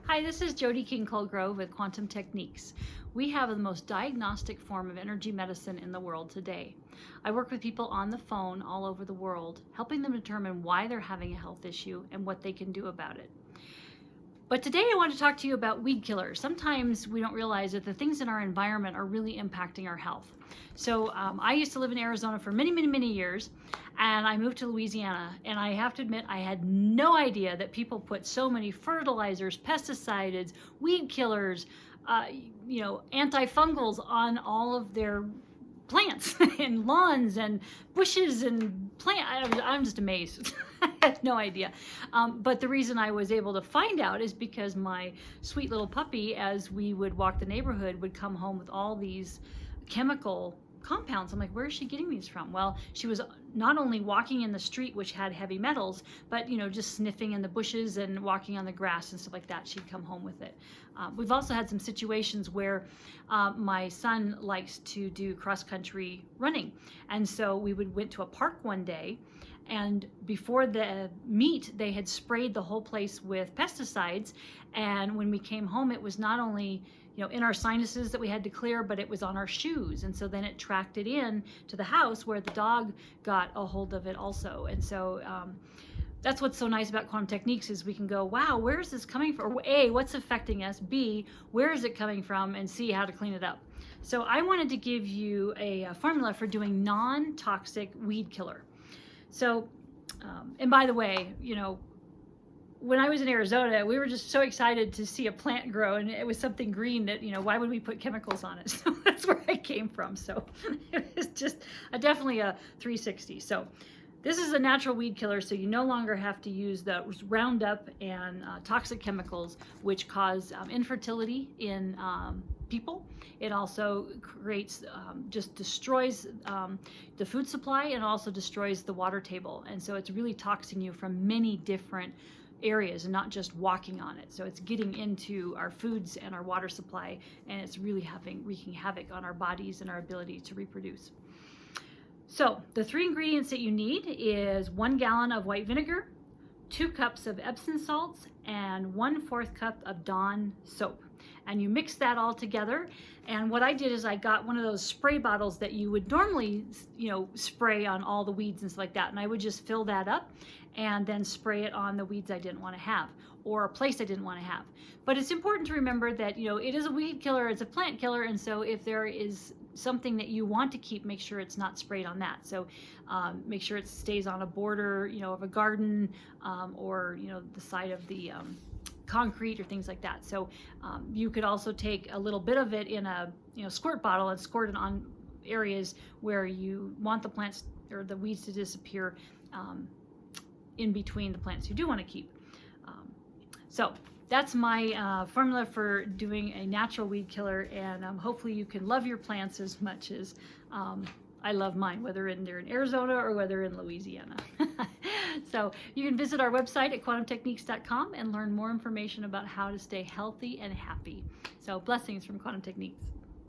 Hi, this is Jody Colegrove with Quantum Techniques. We have the most diagnostic form of energy medicine in the world today. I work with people on the phone all over the world, helping them determine why they're having a health issue and what they can do about it. But today I want to talk to you about weed killers. Sometimes we don't realize that the things in our environment are really impacting our health. So I used to live in Arizona for many years, and I moved to Louisiana, and I have to admit I had no idea that people put so many fertilizers, pesticides, weed killers, antifungals on all of their plants and lawns and bushes and I'm just amazed. I had no idea. But the reason I was able to find out is because my sweet little puppy, as we would walk the neighborhood, would come home with all these chemical compounds. I'm like, where is she getting these from? Well, she was not only walking in the street, which had heavy metals, but just sniffing in the bushes and walking on the grass and stuff like that. She'd come home with it. We've also had some situations where my son likes to do cross-country running, and so we went to a park one day, and before the meet they had sprayed the whole place with pesticides, and when we came home it was not only in our sinuses that we had to clear, but it was on our shoes. And so then it tracked it in to the house where the dog got a hold of it also. And so that's what's so nice about Quantum Techniques is we can go, wow, where is this coming from? Or A, what's affecting us? B, where is it coming from? And C, how to clean it up. So I wanted to give you a formula for doing non-toxic weed killer. So, and by the way, when I was in Arizona, we were just so excited to see a plant grow, and it was something green that, why would we put chemicals on it? So that's where I came from. So it was just definitely a 360. So this is a natural weed killer, so you no longer have to use the Roundup and toxic chemicals, which cause infertility in people. It also creates, just destroys the food supply, and also destroys the water table. And so it's really toxing you from many different areas and not just walking on it. So it's getting into our foods and our water supply, and it's really wreaking havoc on our bodies and our ability to reproduce. So the 3 ingredients that you need is 1 gallon of white vinegar, 2 cups of Epsom salts, and 1/4 cup of Dawn soap. And you mix that all together. And what I did is I got one of those spray bottles that you would normally, spray on all the weeds and stuff like that. And I would just fill that up and then spray it on the weeds I didn't want to have, or a place I didn't want to have. But it's important to remember that, it is a weed killer, it's a plant killer. And so if there is something that you want to keep, make sure it's not sprayed on that. So make sure it stays on a border, of a garden, or, the side of the concrete or things like that. So you could also take a little bit of it in a squirt bottle and squirt it on areas where you want the plants or the weeds to disappear, in between the plants you do want to keep. So that's my formula for doing a natural weed killer, and hopefully you can love your plants as much as I love mine, whether they're in Arizona or whether in Louisiana. So you can visit our website at quantumtechniques.com and learn more information about how to stay healthy and happy. So blessings from Quantum Techniques.